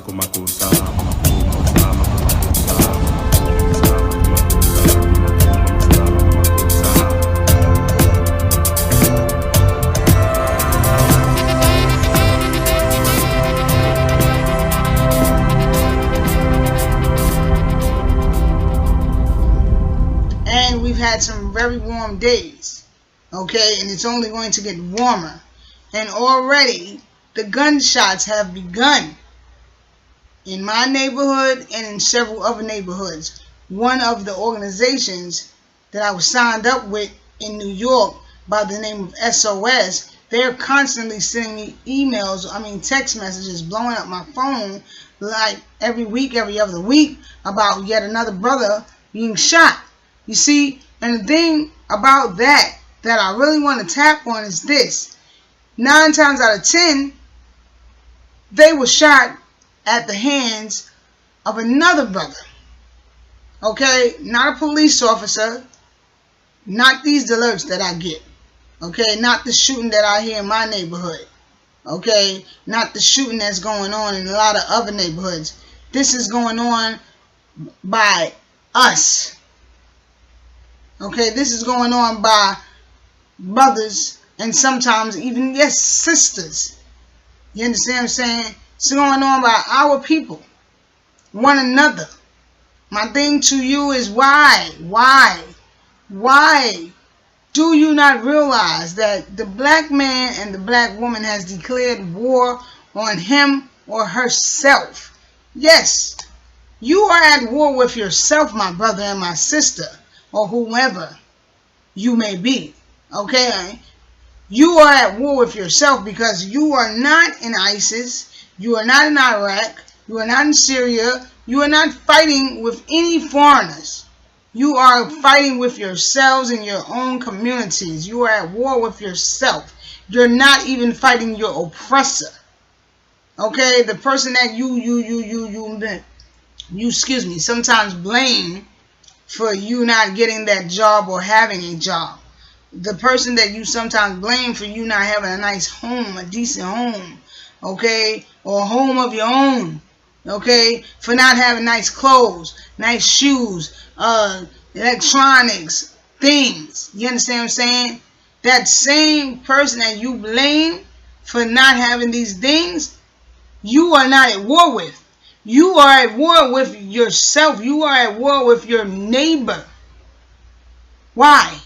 And we've had some very warm days, okay, and it's only going to get warmer. And already the gunshots have begun in my neighborhood and in several other neighborhoods. One of the organizations that I was signed up with in New York by the name of SOS, they're constantly sending me emails, text messages, blowing up my phone like every week, every other week, about yet another brother being shot. You see, and the thing about that I really want to tap on is this. 9 times out of 10, they were shot at the hands of another brother. Okay? Not a police officer. Not these alerts that I get. Okay? Not the shooting that I hear in my neighborhood. Okay? Not the shooting that's going on in a lot of other neighborhoods. This is going on by us. Okay, this is going on by brothers and sometimes even, yes, sisters. You understand what I'm saying? It's going on by our people, one another. My thing to you is why do you not realize that the black man and the black woman has declared war on him or herself? Yes, you are at war with yourself, my brother and my sister, or whoever you may be, okay? You are at war with yourself because you are not in ISIS, you are not in Iraq, you are not in Syria, you are not fighting with any foreigners. You are fighting with yourselves in your own communities. You are at war with yourself. You're not even fighting your oppressor, okay? The person that you sometimes blame for you not getting that job or having a job. The person that you sometimes blame for you not having a nice home, a decent home, okay, or a home of your own, okay, for not having nice clothes, nice shoes, electronics, things. You understand what I'm saying? That same person that you blame for not having these things, you are not at war with. You are at war with yourself. You are at war with your neighbor. Why?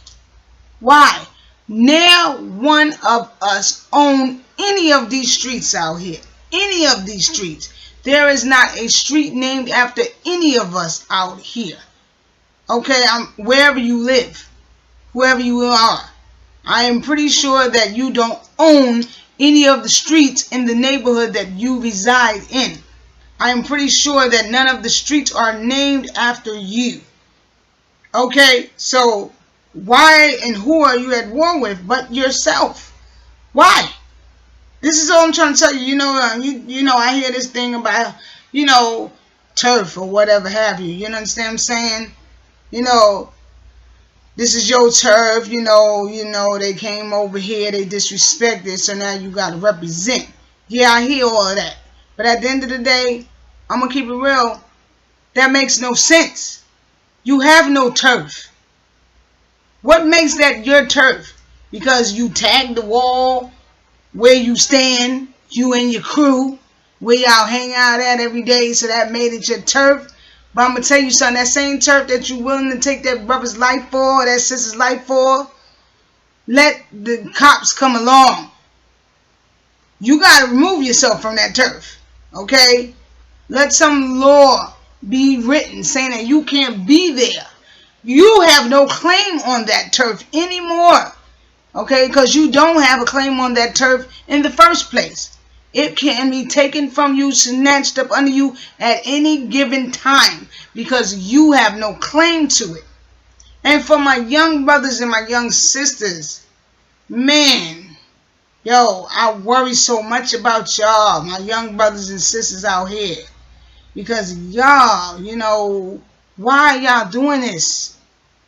Why? Now one of us own any of these streets out here. Any of these streets. There is not a street named after any of us out here. Okay, wherever you live, whoever you are, I am pretty sure that you don't own any of the streets in the neighborhood that you reside in. I am pretty sure that none of the streets are named after you. Okay, so why and who are you at war with but yourself? Why? This is all I'm trying to tell you. You know, I hear this thing about, turf or whatever have you. You understand what I'm saying? This is your turf. They came over here, they disrespected, so now you got to represent. Yeah, I hear all of that. But at the end of the day, I'm going to keep it real. That makes no sense. You have no turf. What makes that your turf? Because you tagged the wall where you stand, you and your crew, where y'all hang out at every day, so that made it your turf. But I'm going to tell you something, that same turf that you're willing to take that brother's life for, or that sister's life for, let the cops come along. You got to remove yourself from that turf. Okay? Let some law be written saying that you can't be there. You have no claim on that turf anymore. Okay? Because you don't have a claim on that turf in the first place. It can be taken from you, snatched up under you at any given time because you have no claim to it. And for my young brothers and my young sisters, man, yo, I worry so much about y'all, my young brothers and sisters out here. Because y'all, why are y'all doing this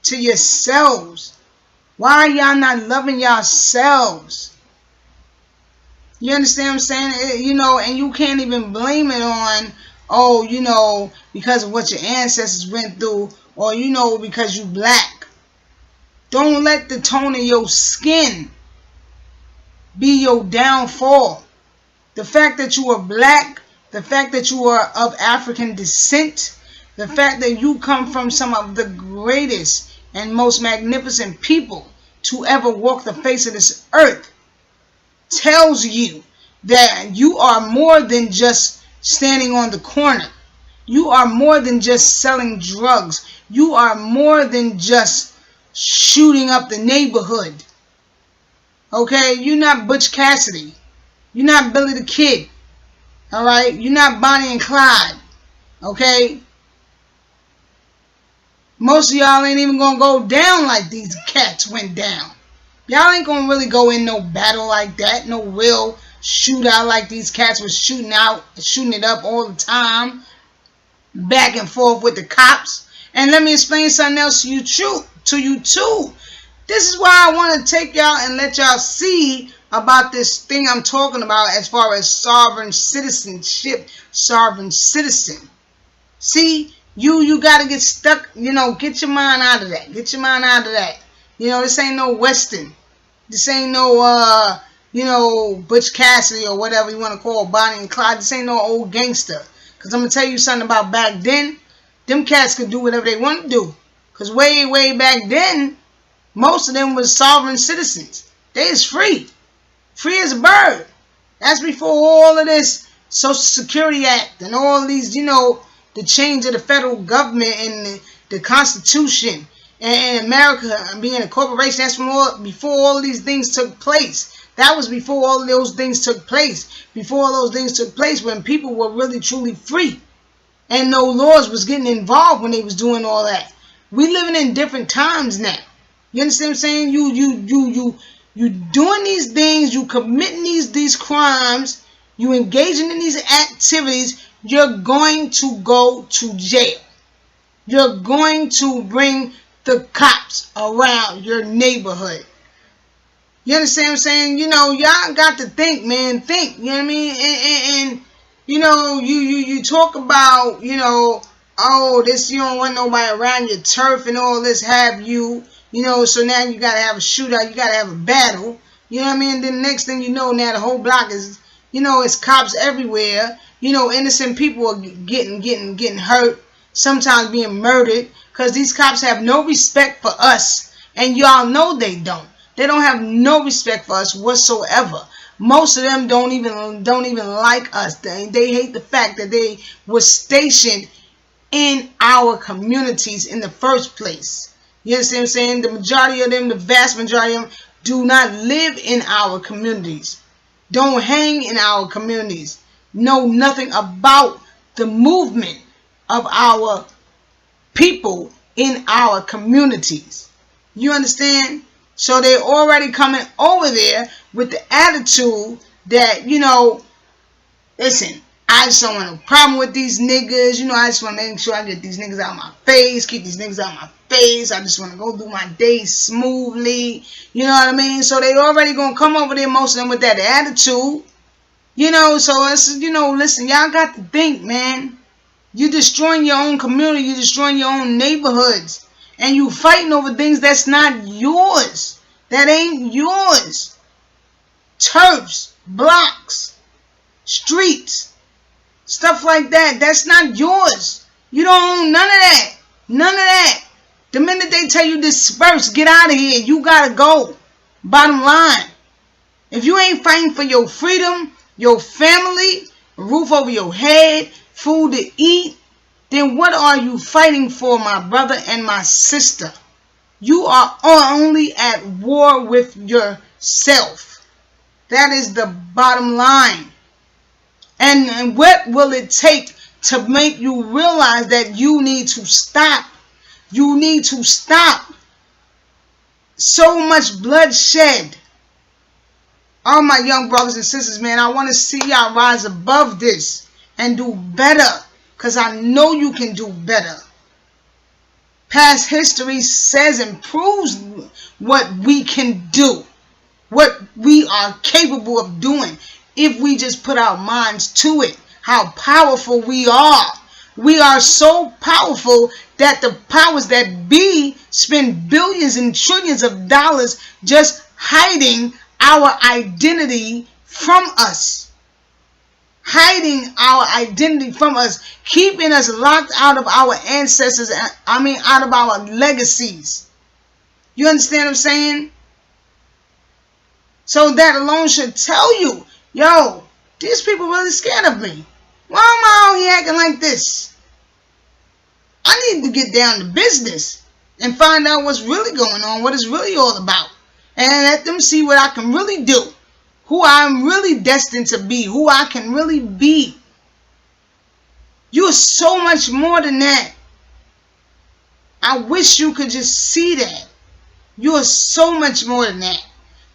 to yourselves? Why are y'all not loving yourselves? You understand what I'm saying? You know, and you can't even blame it on, oh, you know, because of what your ancestors went through, or, you know, because you black. Don't let the tone of your skin be your downfall. The fact that you are black, the fact that you are of African descent, the fact that you come from some of the greatest and most magnificent people to ever walk the face of this earth tells you that you are more than just standing on the corner. You are more than just selling drugs. You are more than just shooting up the neighborhood. Okay? You're not Butch Cassidy. You're not Billy the Kid. Alright? You're not Bonnie and Clyde. Okay? Most of y'all ain't even gonna go down like these cats went down. Y'all ain't gonna really go in no battle like that. No real shootout like these cats was shooting it up all the time. Back and forth with the cops. And let me explain something else to you too. This is why I want to take y'all and let y'all see about this thing I'm talking about as far as sovereign citizenship, sovereign citizen. See, you got to get stuck, you know, get your mind out of that. Get your mind out of that. You know, this ain't no Western. This ain't no, you know, Butch Cassidy or whatever you want to call Bonnie and Clyde. This ain't no old gangster. Because I'm going to tell you something about back then. Them cats could do whatever they want to do. Because way back then, most of them was sovereign citizens. They is free. Free as a bird. That's before all of this Social Security Act and all these, you know, the change of the federal government and the Constitution and America being a corporation. That's before all of these things took place. That was before all of those things took place. Before all those things took place, when people were really truly free. And no laws was getting involved when they was doing all that. We living in different times now. You understand what I'm saying? You doing these things, you committing these crimes, you engaging in these activities, you're going to go to jail. You're going to bring the cops around your neighborhood. You understand what I'm saying? You know, y'all got to think, man. Think. You know what I mean? And you know, you talk about, you know, oh, this, you don't want nobody around your turf and all this have you. You know, so now you got to have a shootout. You got to have a battle. You know what I mean? Then the next thing you know, now the whole block is, you know, it's cops everywhere. You know, innocent people are getting hurt. Sometimes being murdered. Because these cops have no respect for us. And y'all know they don't. They don't have no respect for us whatsoever. Most of them don't even like us. They hate the fact that they were stationed in our communities in the first place. You understand what I'm saying? The majority of them, the vast majority of them, do not live in our communities. Don't hang in our communities. Know nothing about the movement of our people in our communities. You understand? So they're already coming over there with the attitude that, you know, listen, I just don't want no problem with these niggas. You know, I just want to make sure I get these niggas out of my face, keep these niggas out of my face. I just want to go through my day smoothly. You know what I mean? So they already going to come over there, most of them, with that attitude. You know, so it's, you know, listen, y'all got to think, man. You're destroying your own community. You're destroying your own neighborhoods. And you fighting over things that's not yours. That ain't yours. Turfs, blocks, streets, stuff like that. That's not yours. You don't own none of that. None of that. The minute they tell you disperse, get out of here, you gotta go. Bottom line. If you ain't fighting for your freedom, your family, a roof over your head, food to eat, then what are you fighting for, my brother and my sister? You are only at war with yourself. That is the bottom line. And what will it take to make you realize that you need to stop? You need to stop. So much bloodshed. All my young brothers and sisters, man, I want to see y'all rise above this and do better. Because I know you can do better. Past history says and proves what we can do. What we are capable of doing. if we just put our minds to it, how powerful we are. We are so powerful that the powers that be spend billions and trillions of dollars just hiding our identity from us. Hiding our identity from us, keeping us locked out of our ancestors, out of our legacies. You understand what I'm saying? So that alone should tell you, yo, these people really scared of me. Why am I out here acting like this? I need to get down to business and find out what's really going on, what it's really all about. And let them see what I can really do. Who I'm really destined to be. Who I can really be. You are so much more than that. I wish you could just see that. You are so much more than that.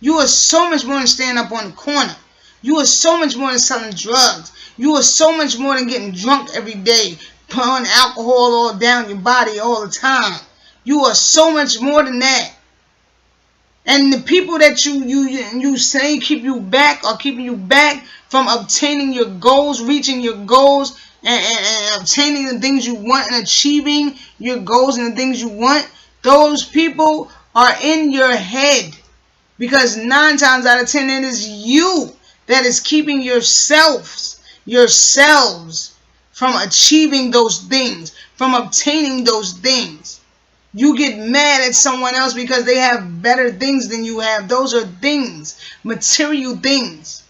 You are so much more than standing up on the corner. You are so much more than selling drugs. You are so much more than getting drunk every day, pouring alcohol all down your body all the time. You are so much more than that. And the people that you say keep you back are keeping you back from obtaining your goals, reaching your goals, and obtaining the things you want and achieving your goals and the things you want. Those people are in your head. Because 9 times out of 10, it is you that is keeping yourselves from achieving those things, from obtaining those things. You get mad at someone else because they have better things than you have. Those are things, material things.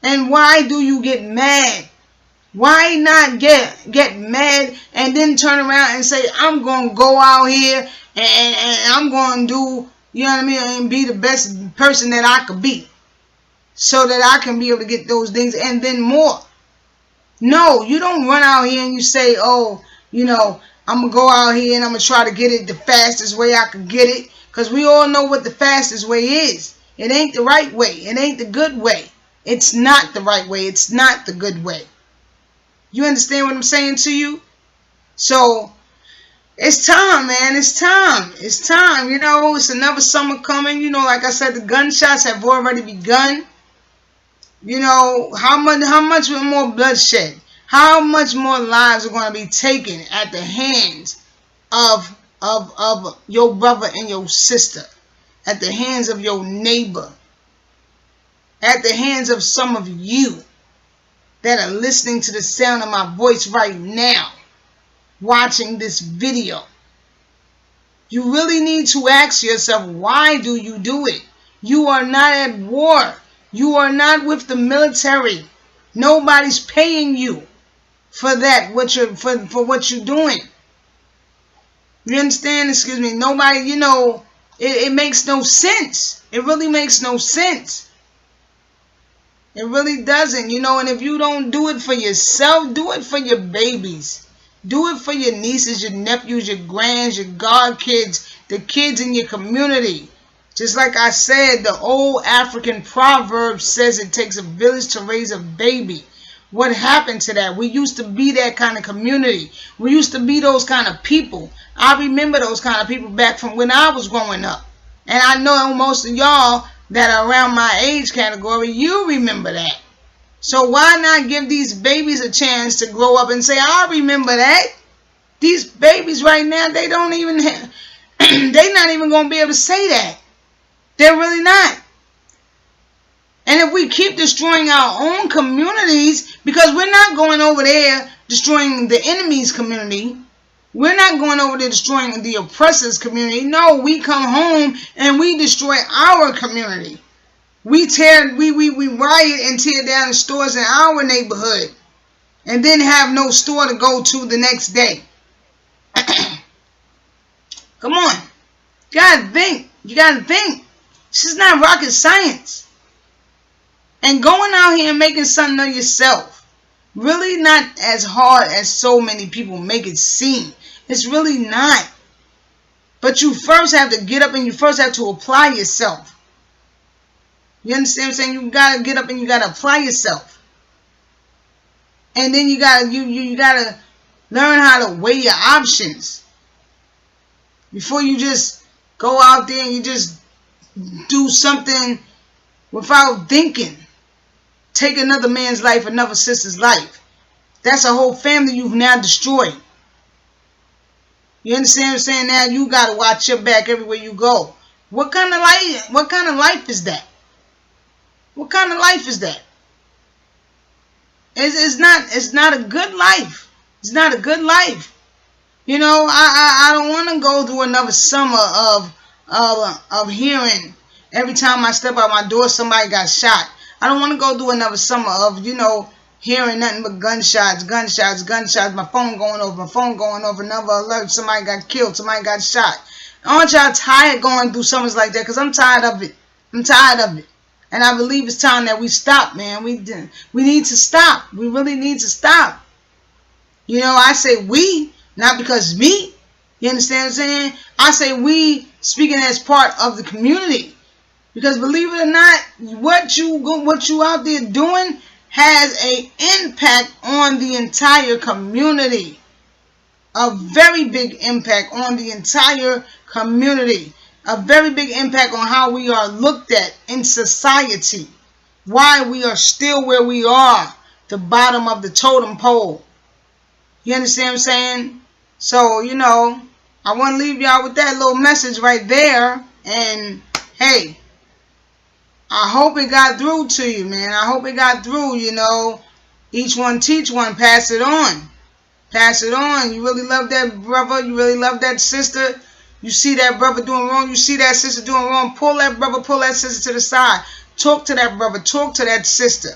And why do you get mad? Why not get mad and then turn around and say, I'm going to go out here and I'm going to do, you know what I mean, and be the best person that I could be, so that I can be able to get those things and then more. No, you don't run out here and you say, oh, you know, I'm going to go out here and I'm going to try to get it the fastest way I can get it. Because we all know what the fastest way is. It ain't the right way. It ain't the good way. It's not the right way. It's not the good way. You understand what I'm saying to you? So, it's time, man. It's time. It's time. You know, it's another summer coming. You know, like I said, the gunshots have already begun. You know, how much more bloodshed? How much more lives are going to be taken at the hands of your brother and your sister, at the hands of your neighbor, at the hands of some of you that are listening to the sound of my voice right now, watching this video? You really need to ask yourself, why do you do it? You are not at war. You are not with the military. Nobody's paying you for that, for what you're doing. You understand? Excuse me. Nobody, you know, it makes no sense. It really makes no sense. It really doesn't, you know. And if you don't do it for yourself, do it for your babies. Do it for your nieces, your nephews, your grands, your godkids, the kids in your community. Just like I said, the old African proverb says it takes a village to raise a baby. What happened to that? We used to be that kind of community. We used to be those kind of people. I remember those kind of people back from when I was growing up. And I know most of y'all that are around my age category, you remember that. So why not give these babies a chance to grow up and say, I remember that. These babies right now, they don't even have, they're not even going to be able to say that. They're really not. And if we keep destroying our own communities, because we're not going over there destroying the enemy's community, we're not going over there destroying the oppressor's community. No, we come home and we destroy our community. We riot and tear down the stores in our neighborhood, and then have no store to go to the next day. Come on. You gotta think. You gotta think. This is not rocket science. And going out here and making something of yourself, really not as hard as so many people make it seem. It's really not. But you first have to get up and you first have to apply yourself. You understand what I'm saying? You gotta get up and you gotta apply yourself. And then you gotta you gotta learn how to weigh your options before you just go out there and you just do something without thinking. take another man's life, another sister's life. That's a whole family you've now destroyed. You understand what I'm saying? Now you gotta watch your back everywhere you go. What kind of life is that? What kind of life is that? It's not a good life. It's not a good life. You know, I don't want to go through another summer of hearing every time I step out my door somebody got shot. I don't want to go through another summer of, you know, hearing nothing but gunshots. My phone going over, another alert, somebody got killed, somebody got shot. Aren't y'all tired going through summers like that? Because I'm tired of it. I'm tired of it. And I believe it's time that we stop, man. We need to stop. We really need to stop. You know, I say we, not because me. You understand what I'm saying? I say we, speaking as part of the community. Because believe it or not, what you out there doing has an impact on the entire community. A very big impact on the entire community. A very big impact on how we are looked at in society. Why we are still where we are, the bottom of the totem pole. You understand what I'm saying? So, you know, I want to leave y'all with that little message right there. And, hey, I hope it got through to you, man. I hope it got through, you know. Each one teach one, pass it on. Pass it on. You really love that brother. You really love that sister. You see that brother doing wrong. You see that sister doing wrong. Pull that brother, pull that sister to the side. Talk to that brother. Talk to that sister.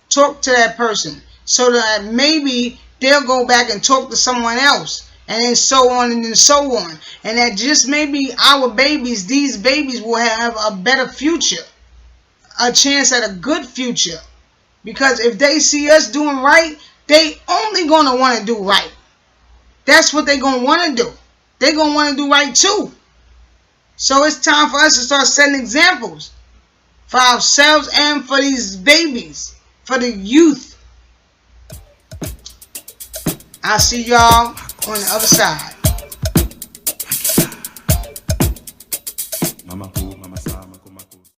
Talk to that person. So that maybe they'll go back and talk to someone else. And then so on and then so on. And that just maybe our babies, these babies will have a better future. A chance at a good future. Because if they see us doing right, they only going to want to do right. That's what they're going to want to do. They're going to want to do right too. So it's time for us to start setting examples. For ourselves and for these babies. For the youth. I'll see y'all on the other side.